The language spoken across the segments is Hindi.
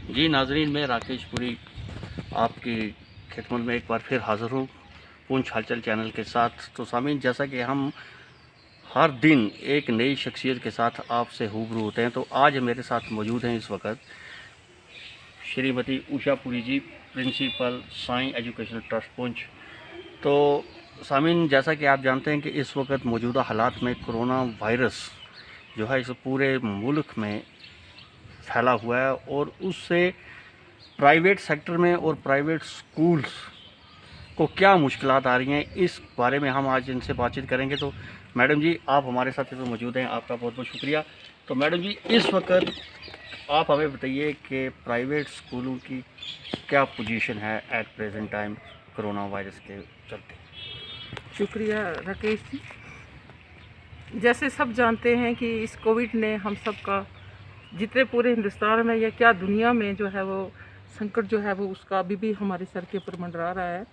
जी नाजरीन, मैं राकेश पुरी आपकी खिदमत में एक बार फिर हाज़िर हूँ पूंछ हलचल चैनल के साथ। तो सामीन, जैसा कि हम हर दिन एक नई शख्सियत के साथ आपसे रूबरू होते हैं, तो आज मेरे साथ मौजूद हैं इस वक्त श्रीमती उषा पुरी जी, प्रिंसिपल साईं एजुकेशनल ट्रस्ट पूंछ। तो सामीन, जैसा कि आप जानते हैं कि इस वक्त मौजूदा हालात में कोरोना वायरस जो है इस पूरे मुल्क में फैला हुआ है और उससे प्राइवेट सेक्टर में और प्राइवेट स्कूल्स को क्या मुश्किलात आ रही हैं, इस बारे में हम आज इनसे बातचीत करेंगे। तो मैडम जी, आप हमारे साथ इसमें मौजूद हैं, आपका बहुत बहुत शुक्रिया। तो मैडम जी, इस वक्त आप हमें बताइए कि प्राइवेट स्कूलों की क्या पोजीशन है at present time corona virus के चलते। शुक्रिया राकेश जी। जैसे सब जानते हैं कि इस कोविड ने हम सब का, जितने पूरे हिंदुस्तान में या क्या दुनिया में जो है वो संकट जो है वो उसका अभी भी हमारे सर के ऊपर मंडरा रहा है।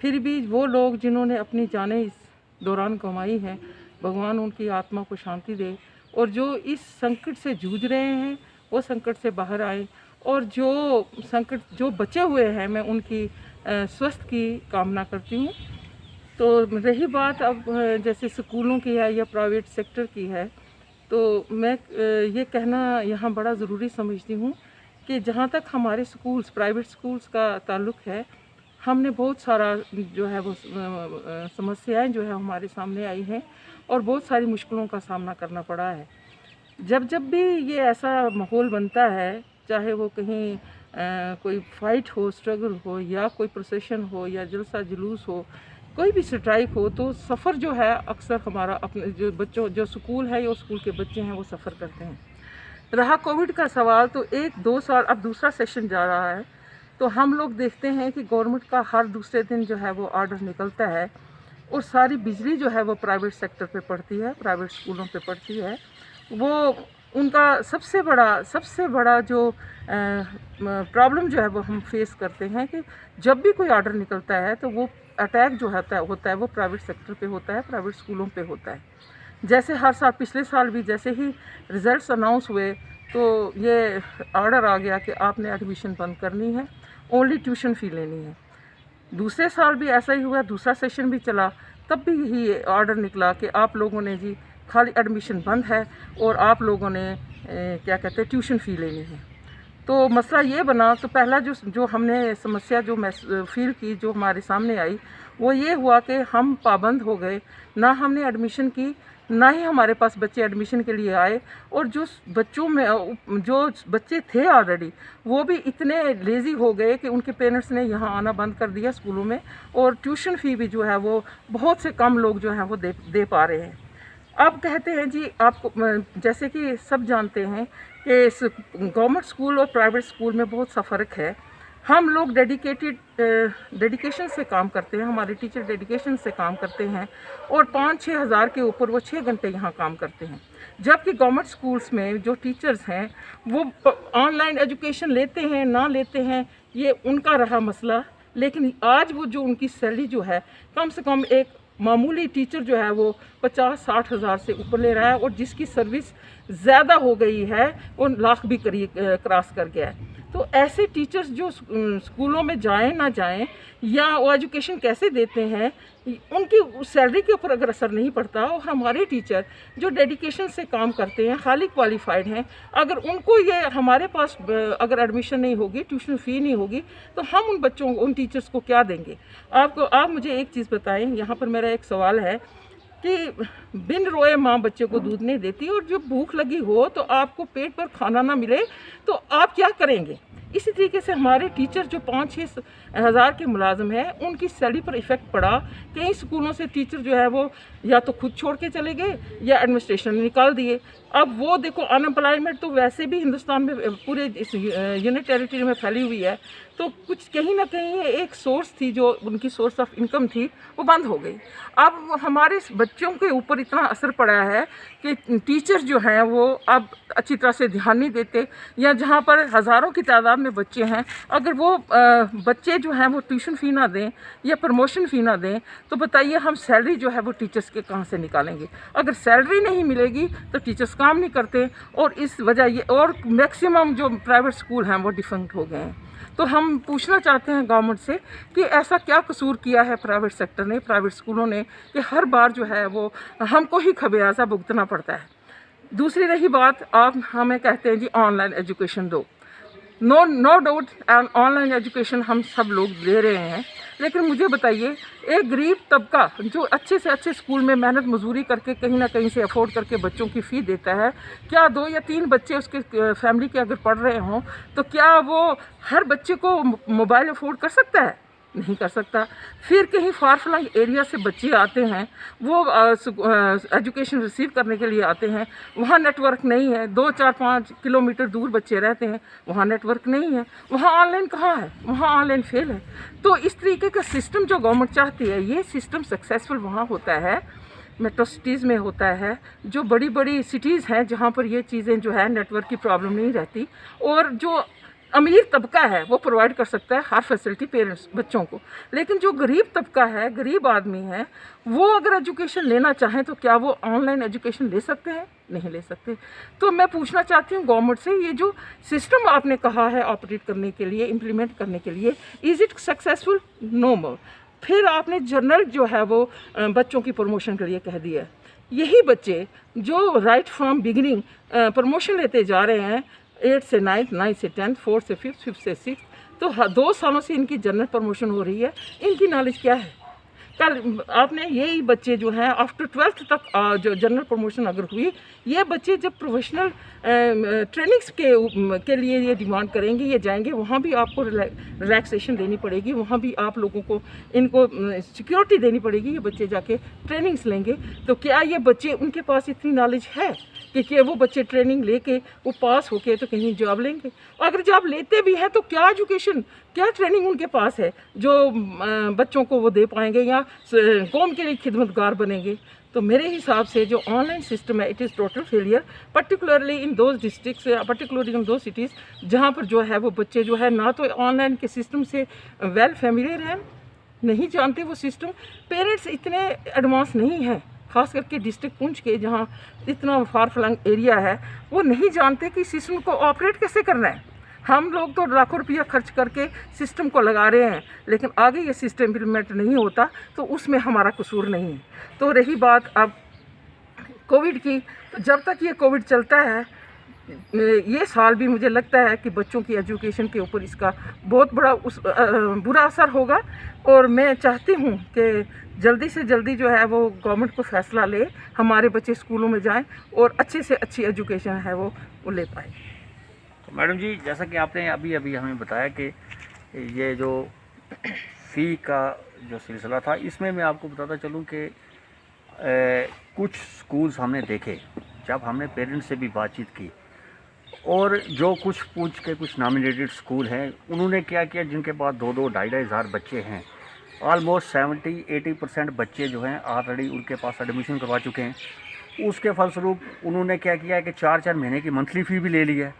फिर भी वो लोग जिन्होंने अपनी जानें इस दौरान कमाई हैं, भगवान उनकी आत्मा को शांति दे, और जो इस संकट से जूझ रहे हैं वो संकट से बाहर आए, और जो संकट जो बचे हुए हैं मैं उनकी स्वास्थ्य की कामना करती हूँ। तो रही बात अब जैसे स्कूलों की है या प्राइवेट सेक्टर की है, तो मैं ये कहना यहाँ बड़ा ज़रूरी समझती हूँ कि जहाँ तक हमारे स्कूल्स, प्राइवेट स्कूल्स का ताल्लुक़ है, हमने बहुत सारा जो है वो समस्याएं जो है हमारे सामने आई हैं और बहुत सारी मुश्किलों का सामना करना पड़ा है। जब जब भी ये ऐसा माहौल बनता है, चाहे वो कहीं कोई फ़ाइट हो, स्ट्रगल हो, या कोई प्रोसेशन हो, या जलसा जुलूस हो, कोई भी स्ट्राइक हो, तो सफ़र जो है अक्सर हमारा अपने जो बच्चों, जो स्कूल है या स्कूल के बच्चे हैं वो सफ़र करते हैं। रहा कोविड का सवाल, तो 1-2 साल अब दूसरा सेशन जा रहा है, तो हम लोग देखते हैं कि गवर्नमेंट का हर दूसरे दिन जो है वो ऑर्डर निकलता है और सारी बिजली जो है वो प्राइवेट सेक्टर पे पड़ती है, प्राइवेट स्कूलों पे पड़ती है। वो उनका सबसे बड़ा जो प्रॉब्लम जो है वो हम फेस करते हैं कि जब भी कोई ऑर्डर निकलता है तो वो अटैक जो होता है वो प्राइवेट सेक्टर पे होता है, प्राइवेट स्कूलों पे होता है। जैसे हर साल, पिछले साल भी जैसे ही रिज़ल्ट्स अनाउंस हुए तो ये ऑर्डर आ गया कि आपने एडमिशन बंद करनी है, ओनली ट्यूशन फ़ी लेनी है। दूसरे साल भी ऐसा ही हुआ, दूसरा सेशन भी चला, तब भी यही ऑर्डर निकला कि आप लोगों ने जी खाली एडमिशन बंद है और आप लोगों ने क्या कहते हैं ट्यूशन फ़ी लेनी है। तो मसला ये बना, तो पहला जो हमने समस्या जो फील की, जो हमारे सामने आई, वो ये हुआ कि हम पाबंद हो गए, ना हमने एडमिशन की, ना ही हमारे पास बच्चे एडमिशन के लिए आए, और जो बच्चों में जो बच्चे थे ऑलरेडी वो भी इतने लेज़ी हो गए कि उनके पेरेंट्स ने यहाँ आना बंद कर दिया स्कूलों में, और ट्यूशन फ़ी भी जो है वो बहुत से कम लोग जो हैं वो दे पा रहे हैं। अब कहते हैं जी, आपको जैसे कि सब जानते हैं कि गवर्नमेंट स्कूल और प्राइवेट स्कूल में बहुत सा फ़र्क है। हम लोग डेडिकेशन से काम करते हैं, हमारे टीचर डेडिकेशन से काम करते हैं, और 5-6 हज़ार के ऊपर वो 6 घंटे यहाँ काम करते हैं। जबकि गवर्नमेंट स्कूल्स में जो टीचर्स हैं वो ऑनलाइन एजुकेशन लेते हैं ना लेते हैं, ये उनका रहा मसला। लेकिन आज वो जो उनकी सैलरी जो है, कम से कम एक मामूली टीचर जो है वो 50-60 हज़ार से ऊपर ले रहा है, और जिसकी सर्विस ज़्यादा हो गई है वो लाख भी क्रॉस कर गया है। तो ऐसे टीचर्स जो स्कूलों में जाएं ना जाएं, या वो एजुकेशन कैसे देते हैं, उनकी सैलरी के ऊपर अगर असर नहीं पड़ता, और हमारे टीचर जो डेडिकेशन से काम करते हैं, हाईली क्वालिफाइड हैं, अगर उनको ये हमारे पास अगर एडमिशन नहीं होगी, ट्यूशन फ़ी नहीं होगी, तो हम उन बच्चों, उन टीचर्स को क्या देंगे? आप मुझे एक चीज़ बताएं, यहाँ पर मेरा एक सवाल है कि बिन रोए माँ बच्चे को दूध नहीं देती, और जब भूख लगी हो तो आपको पेट पर खाना ना मिले तो आप क्या करेंगे? इसी तरीके से हमारे टीचर जो 5-6 हज़ार के मुलाजिम हैं, उनकी सैलरी पर इफ़ेक्ट पड़ा। कई स्कूलों से टीचर जो है वो या तो खुद छोड़ के चले गए या एडमिनिस्ट्रेशन ने निकाल दिए। अब वो देखो, अनएम्प्लॉयमेंट तो वैसे भी हिंदुस्तान में पूरे इस यूनियन टेरिटरी में फैली हुई है, तो कुछ कहीं ना कहीं एक सोर्स थी, जो उनकी सोर्स ऑफ इनकम थी, वो बंद हो गई। अब हमारे बच्चों के ऊपर इतना असर पड़ा है कि टीचर्स जो हैं वो अब अच्छी तरह से ध्यान नहीं देते, या जहाँ पर हज़ारों की तादाद में बच्चे हैं, अगर वो बच्चे जो हैं वो ट्यूशन फ़ी ना दें या प्रमोशन फ़ी ना दें, तो बताइए हम सैलरी जो है वो टीचर्स के कहाँ से निकालेंगे? अगर सैलरी नहीं मिलेगी तो टीचर्स काम नहीं करते, और इस वजह ये, और मैक्सिमम जो प्राइवेट स्कूल हैं वो डिफंक्ट हो गए हैं। तो हम पूछना चाहते हैं गवर्नमेंट से कि ऐसा क्या कसूर किया है प्राइवेट सेक्टर ने, प्राइवेट स्कूलों ने, कि हर बार जो है वो हमको ही खमियाजा भुगतना पड़ता है। दूसरी रही बात, आप हमें कहते हैं जी ऑनलाइन एजुकेशन दो। नो डाउट ऑनलाइन एजुकेशन हम सब लोग दे रहे हैं, लेकिन मुझे बताइए, एक गरीब तबका जो अच्छे से अच्छे स्कूल में मेहनत मजदूरी करके कहीं ना कहीं से अफोर्ड करके बच्चों की फ़ी देता है, क्या 2 या 3 बच्चे उसके फैमिली के अगर पढ़ रहे हों तो क्या वो हर बच्चे को मोबाइल अफोर्ड कर सकता है? नहीं कर सकता। फिर कहीं फार फ्लंग एरिया से बच्चे आते हैं, वो एजुकेशन रिसीव करने के लिए आते हैं, वहाँ नेटवर्क नहीं है, 2, 4, 5 किलोमीटर दूर बच्चे रहते हैं, वहाँ नेटवर्क नहीं है, वहाँ ऑनलाइन कहाँ है? वहाँ ऑनलाइन फेल है। तो इस तरीके का सिस्टम जो गवर्नमेंट चाहती है, ये सिस्टम सक्सेसफुल वहाँ होता है, मेट्रो सिटीज़ में होता है, जो बड़ी बड़ी सिटीज़ हैं जहाँ पर ये चीज़ें जो है नेटवर्क की प्रॉब्लम नहीं रहती, और जो अमीर तबका है वो प्रोवाइड कर सकता है हर फैसिलिटी पेरेंट्स बच्चों को। लेकिन जो गरीब तबका है, गरीब आदमी है, वो अगर एजुकेशन लेना चाहें तो क्या वो ऑनलाइन एजुकेशन ले सकते हैं? नहीं ले सकते। तो मैं पूछना चाहती हूँ गवर्नमेंट से, ये जो सिस्टम आपने कहा है ऑपरेट करने के लिए, इम्प्लीमेंट करने के लिए, इज़ इट सक्सेसफुल? नो मोर। फिर आपने जनरल जो है वो बच्चों की प्रमोशन के लिए कह दिया है। यही बच्चे जो राइट फ्रॉम बिगिनिंग प्रमोशन लेते जा रहे हैं, 8 से 9, 9 से 10, 4 से 5, 5 से 6, तो 2 सालों से इनकी जनरल प्रमोशन हो रही है। इनकी नॉलेज क्या है? कल आपने यही बच्चे जो हैं आफ्टर 12th तक जो जनरल प्रमोशन अगर हुई, ये बच्चे जब प्रोफेशनल ट्रेनिंग्स के लिए ये डिमांड करेंगे, ये जाएंगे, वहाँ भी आपको रिलैक्सेशन देनी पड़ेगी, वहाँ भी आप लोगों को इनको सिक्योरिटी देनी पड़ेगी। ये बच्चे जाके ट्रेनिंग्स लेंगे, तो क्या ये बच्चे, उनके पास इतनी नॉलेज है कि वो बच्चे ट्रेनिंग लेके वो पास होके तो कहीं जॉब लेंगे? अगर जॉब लेते भी हैं तो क्या एजुकेशन, क्या ट्रेनिंग उनके पास है जो बच्चों को वो दे पाएंगे या कौम के लिए खिदमतगार बनेंगे? तो मेरे हिसाब से जो ऑनलाइन सिस्टम है, it is total failure, particularly in those districts, particularly in दो सिटीज़ जहाँ पर जो है वो बच्चे जो है ना तो ऑनलाइन के सिस्टम से वेल फेमिलियर हैं, नहीं जानते वो सिस्टम, पेरेंट्स इतने एडवांस नहीं हैं, खास करके डिस्ट्रिक्ट पुंछ के जहाँ इतना फार फ्लंग एरिया है, वो नहीं जानते कि सिस्टम को ऑपरेट कैसे करना है। हम लोग तो लाखों रुपया खर्च करके सिस्टम को लगा रहे हैं, लेकिन आगे ये सिस्टम इम्प्लीमेंट नहीं होता तो उसमें हमारा कसूर नहीं है। तो रही बात अब कोविड की, तो जब तक ये कोविड चलता है, ये साल भी मुझे लगता है कि बच्चों की एजुकेशन के ऊपर इसका बहुत बड़ा बुरा असर होगा, और मैं चाहती हूँ कि जल्दी से जल्दी जो है वो गवर्नमेंट को फैसला ले, हमारे बच्चे स्कूलों में जाएं और अच्छे से अच्छी एजुकेशन है वो ले पाए। तो मैडम जी, जैसा कि आपने अभी हमें बताया कि ये जो फ़ी का जो सिलसिला था, इसमें मैं आपको बताता चलूँ कि कुछ स्कूल्स हमने देखे, जब हमने पेरेंट्स से भी बातचीत की, और जो कुछ पूछ के कुछ नॉमिनेटेड स्कूल हैं, उन्होंने क्या किया, जिनके पास 2-2, 2,500 हज़ार बच्चे हैं, ऑलमोस्ट 70-80% बच्चे जो हैं ऑलरेडी उनके पास एडमिशन करवा चुके हैं। उसके फलस्वरूप उन्होंने क्या किया कि 4-4 महीने की मंथली फ़ी भी ले ली है।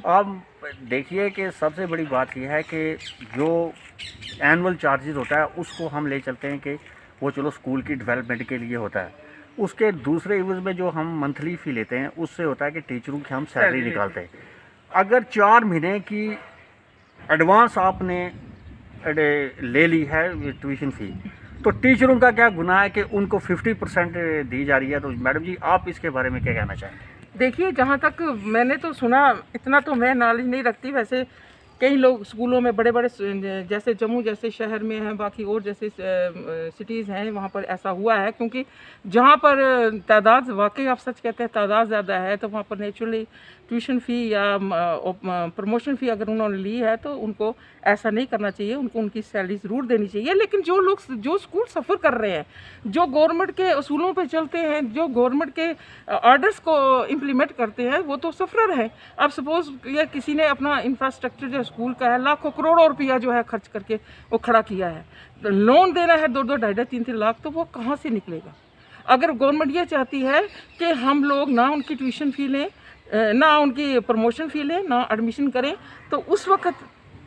अब देखिए कि सबसे बड़ी बात यह है कि जो एनुअल चार्जेस होता है उसको हम ले चलते हैं कि वो चलो स्कूल की डेवलपमेंट के लिए होता है, उसके दूसरे इवज़ में जो हम मंथली फ़ी लेते हैं उससे होता है कि टीचरों की हम सैलरी निकालते हैं। अगर 4 महीने की एडवांस आपने ले ली है ट्यूशन फ़ी, तो टीचरों का क्या गुनाह है कि उनको 50% दी जा रही है? तो मैडम जी, आप इसके बारे में क्या कहना चाहेंगे? देखिए, जहाँ तक मैंने तो सुना, इतना तो मैं नॉलेज नहीं रखती, वैसे कई लोग स्कूलों में बड़े बड़े जैसे जम्मू जैसे शहर में हैं, बाकी और जैसे सिटीज़ हैं, वहाँ पर ऐसा हुआ है, क्योंकि जहाँ पर तादाद, वाकई आप सच कहते हैं, तादाद ज़्यादा है, तो वहाँ पर नेचुरली ट्यूशन फ़ी या प्रमोशन फ़ी अगर उन्होंने ली है तो उनको ऐसा नहीं करना चाहिए, उनको उनकी सैलरी ज़रूर देनी चाहिए। लेकिन जो स्कूल सफ़र कर रहे हैं, जो गवर्नमेंट के असूलों पे चलते हैं, जो गवर्नमेंट के ऑर्डर्स को इम्प्लीमेंट करते हैं, वो तो सफ़रर हैं। अब सपोज़ ये किसी ने अपना इंफ्रास्ट्रक्चर जो स्कूल का है, लाखों करोड़ों रुपया जो है खर्च करके वो खड़ा किया है, तो लोन देना है 2-2, 2.5, 3-3 लाख, तो वो कहाँ से निकलेगा? अगर गवर्नमेंट ये चाहती है कि हम लोग ना उनकी ट्यूशन फ़ी लें, ना उनकी प्रमोशन फ़ी लें, ना एडमिशन करें, तो उस वक्त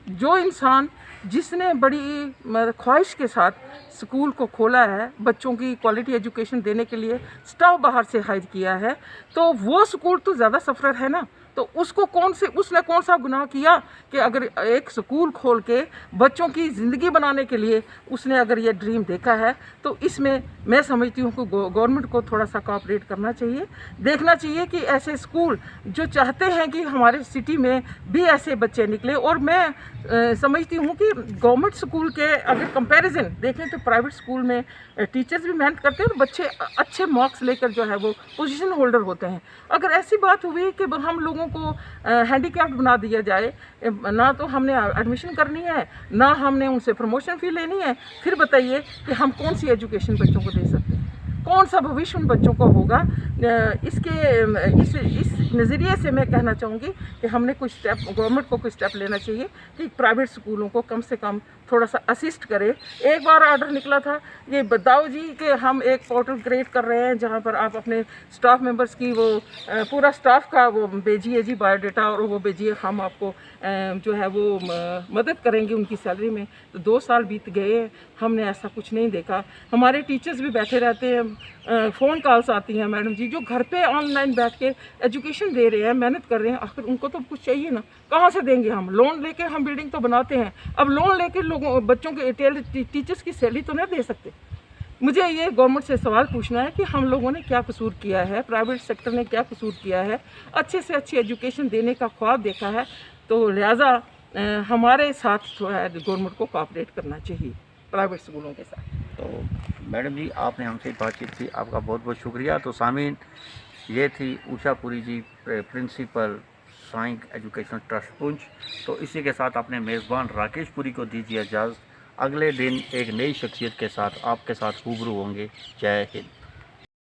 जो इंसान जिसने बड़ी ख्वाहिश के साथ स्कूल को खोला है, बच्चों की क्वालिटी एजुकेशन देने के लिए स्टाफ बाहर से हायर किया है, तो वो स्कूल तो ज़्यादा सफ़र है ना। तो उसने कौन सा गुनाह किया कि अगर एक स्कूल खोल के बच्चों की ज़िंदगी बनाने के लिए उसने अगर ये ड्रीम देखा है, तो इसमें मैं समझती हूँ कि गवर्नमेंट को थोड़ा सा कोऑपरेट करना चाहिए, देखना चाहिए कि ऐसे स्कूल जो चाहते हैं कि हमारे सिटी में भी ऐसे बच्चे निकले। और मैं समझती हूँ कि गवर्नमेंट स्कूल के अगर कंपैरिजन देखें तो प्राइवेट स्कूल में टीचर्स भी मेहनत करते हैं और बच्चे अच्छे मार्क्स लेकर जो है वो पोजीशन होल्डर होते हैं। अगर ऐसी बात हुई कि हम लोगों को हैंडीकैप्ड बना दिया जाए, ना तो हमने एडमिशन करनी है, ना हमने उनसे प्रमोशन फ़ी लेनी है, फिर बताइए कि हम कौन सी एजुकेशन बच्चों को दे सकते हैं, कौन सा भविष्य उन बच्चों को होगा। इस नज़रिए से मैं कहना चाहूँगी कि हमने कुछ स्टेप, गवर्नमेंट को कुछ स्टेप लेना चाहिए कि प्राइवेट स्कूलों को कम से कम थोड़ा सा असिस्ट करे। एक बार ऑर्डर निकला था, ये बताओ जी कि हम एक पोर्टल क्रिएट कर रहे हैं जहाँ पर आप अपने स्टाफ मेंबर्स की वो पूरा स्टाफ का वो भेजिए जी बायोडाटा, और वो भेजिए, हम आपको जो है वो मदद करेंगे उनकी सैलरी में। तो 2 साल बीत गए, हमने ऐसा कुछ नहीं देखा। हमारे टीचर्स भी बैठे रहते हैं, फ़ोन कॉल्स आती हैं, मैडम जी जो घर पे ऑनलाइन बैठ के एजुकेशन दे रहे हैं, मेहनत कर रहे हैं, आखिर उनको तो कुछ चाहिए ना, कहाँ से देंगे हम? लोन लेके हम बिल्डिंग तो बनाते हैं, अब लोन लेके लोगों बच्चों के टीचर्स की सैलरी तो नहीं दे सकते। मुझे ये गवर्नमेंट से सवाल पूछना है कि हम लोगों ने क्या कसूर किया है, प्राइवेट सेक्टर ने क्या कसूर किया है, अच्छे से अच्छी एजुकेशन देने का ख्वाब देखा है, तो लिहाजा हमारे साथ जो है गवर्नमेंट को कोऑपरेट करना चाहिए प्राइवेट स्कूलों के साथ। तो मैडम जी, आपने हमसे बातचीत की, आपका बहुत बहुत शुक्रिया। तो सामीन, ये थी उषापुरी जी, प्रिंसिपल साइंक एजुकेशन ट्रस्ट पुंछ। तो इसी के साथ अपने मेज़बान राकेश पुरी को दीजिए इजाज़त। अगले दिन एक नई शख्सियत के साथ आपके साथ रूबरू होंगे। जय हिंद।